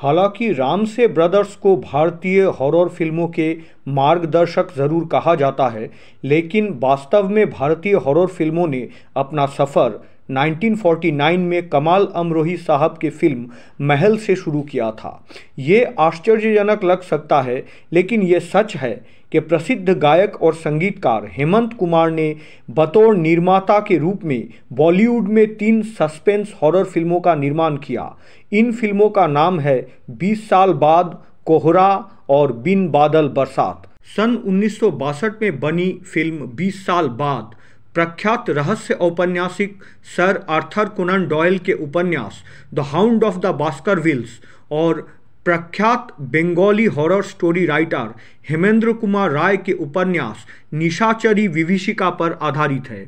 हालांकि Ramsay brothers को भारतीय हॉरर फिल्मों के मार्गदर्शक ज़रूर कहा जाता है, लेकिन वास्तव में भारतीय हॉरर फिल्मों ने अपना सफ़र 1949 में कमाल अमरोही साहब की फिल्म महल से शुरू किया था। ये आश्चर्यजनक लग सकता है, लेकिन ये सच है कि प्रसिद्ध गायक और संगीतकार हेमंत कुमार ने बतौर निर्माता के रूप में बॉलीवुड में 3 सस्पेंस हॉरर फिल्मों का निर्माण किया। इन फिल्मों का नाम है 20 साल बाद, कोहरा और बिन बादल बरसात। सन 1962 में बनी फिल्म 20 साल बाद प्रख्यात रहस्य औपन्यासिक सर आर्थर कोनन डॉयल के उपन्यास the hound of the Baskervilles और प्रख्यात Bengali horror story writer Hemendra Kumar Roy के उपन्यास निशाचरी विभीषिका पर आधारित है।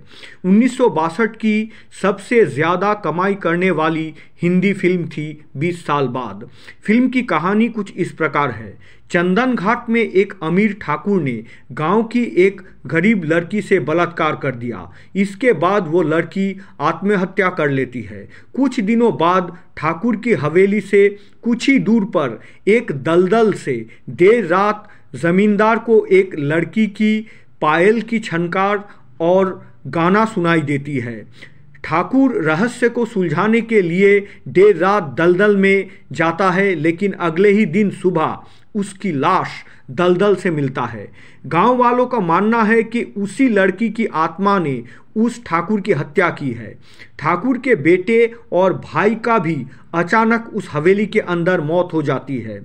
1962 की सबसे ज़्यादा कमाई करने वाली हिंदी फिल्म थी 20 साल बाद। फिल्म की कहानी कुछ इस प्रकार है। चंदन घाट में एक अमीर ठाकुर ने गांव की एक गरीब लड़की से बलात्कार कर दिया। इसके बाद वो लड़की आत्महत्या कर लेती है। कुछ दिनों बाद ठाकुर की हवेली से कुछ ही दूर पर एक दलदल से देर रात जमींदार को एक लड़की की पायल की छनकार और गाना सुनाई देती है। ठाकुर रहस्य को सुलझाने के लिए देर रात दलदल में जाता है, लेकिन अगले ही दिन सुबह उसकी लाश दलदल से मिलता है। गांव वालों का मानना है कि उसी लड़की की आत्मा ने उस ठाकुर की हत्या की है। ठाकुर के बेटे और भाई का भी अचानक उस हवेली के अंदर मौत हो जाती है।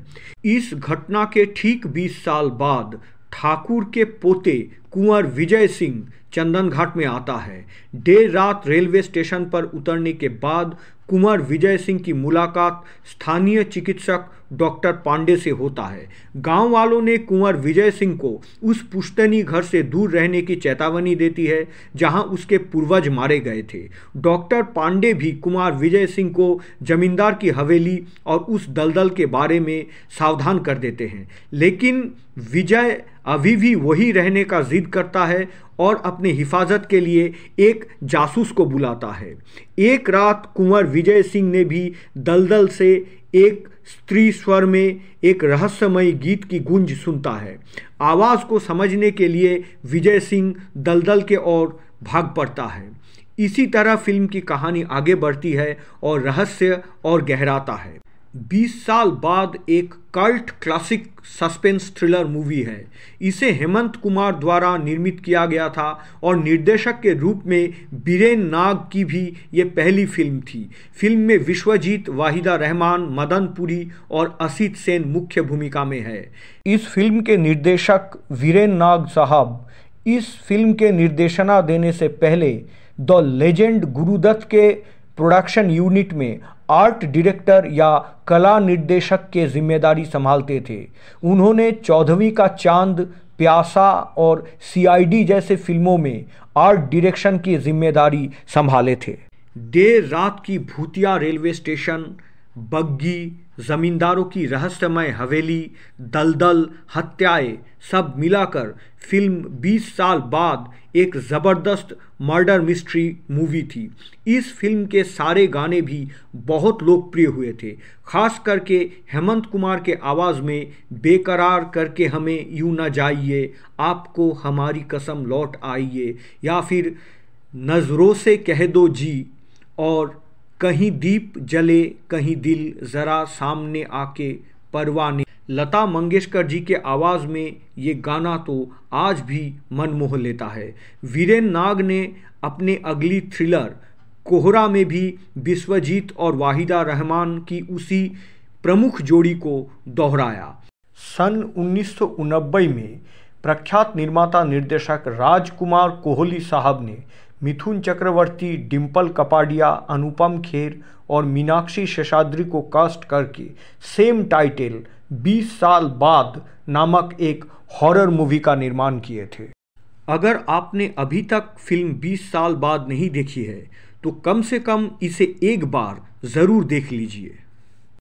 इस घटना के ठीक 20 साल बाद ठाकुर के पोते कुंवर विजय सिंह चंदन घाट में आता है। देर रात रेलवे स्टेशन पर उतरने के बाद कुंवर विजय सिंह की मुलाकात स्थानीय चिकित्सक डॉक्टर पांडे से होता है। गांव वालों ने कुंवर विजय सिंह को उस पुश्तैनी घर से दूर रहने की चेतावनी देती है जहां उसके पूर्वज मारे गए थे। डॉक्टर पांडे भी कुंवर विजय सिंह को जमींदार की हवेली और उस दलदल के बारे में सावधान कर देते हैं, लेकिन विजय अभी भी वही रहने का जिद करता है और अपने हिफाजत के लिए एक जासूस को बुलाता है। एक रात कुंवर विजय सिंह ने भी दलदल से एक स्त्री स्वर में एक रहस्यमयी गीत की गूंज सुनता है। आवाज़ को समझने के लिए विजय सिंह दलदल के ओर भाग पड़ता है। इसी तरह फिल्म की कहानी आगे बढ़ती है और रहस्य और गहराता है। 20 साल बाद एक cult classic suspense thriller movie है। इसे हेमंत कुमार द्वारा निर्मित किया गया था और निर्देशक के रूप में बीरेन नाग की भी ये पहली फिल्म थी। फिल्म में विश्वजीत, वाहिदा रहमान, मदन पुरी और असित सेन मुख्य भूमिका में है। इस फिल्म के निर्देशक वीरेन नाग साहब इस फिल्म के निर्देशना देने से पहले द लेजेंड गुरुदत्त के प्रोडक्शन यूनिट में आर्ट डायरेक्टर या कला निर्देशक के जिम्मेदारी संभालते थे। उन्होंने 14वीं का चांद, प्यासा और सीआईडी जैसे फिल्मों में आर्ट डायरेक्शन की जिम्मेदारी संभाले थे। देर रात की भूतिया रेलवे स्टेशन, बग्गी, जमींदारों की रहस्यमय हवेली, दलदल, हत्याएं सब मिलाकर फिल्म 20 साल बाद एक ज़बरदस्त मर्डर मिस्ट्री मूवी थी। इस फिल्म के सारे गाने भी बहुत लोकप्रिय हुए थे, खास करके हेमंत कुमार के आवाज़ में बेकरार करके हमें यूं न जाइए, आपको हमारी कसम लौट आइए, या फिर नज़रों से कह दो जी, और कहीं दीप जले कहीं दिल ज़रा सामने आके परवाने। लता मंगेशकर जी के आवाज़ में ये गाना तो आज भी मन मोह लेता है। वीरेन नाग ने अपने अगली थ्रिलर कोहरा में भी विश्वजीत और वाहिदा रहमान की उसी प्रमुख जोड़ी को दोहराया। सन 1989 में प्रख्यात निर्माता निर्देशक राजकुमार कोहली साहब ने मिथुन चक्रवर्ती, डिम्पल कपाडिया, अनुपम खेर और मीनाक्षी शेषाद्री को कास्ट करके सेम टाइटल 20 साल बाद नामक एक हॉरर मूवी का निर्माण किए थे। अगर आपने अभी तक फिल्म 20 साल बाद नहीं देखी है तो कम से कम इसे एक बार ज़रूर देख लीजिए।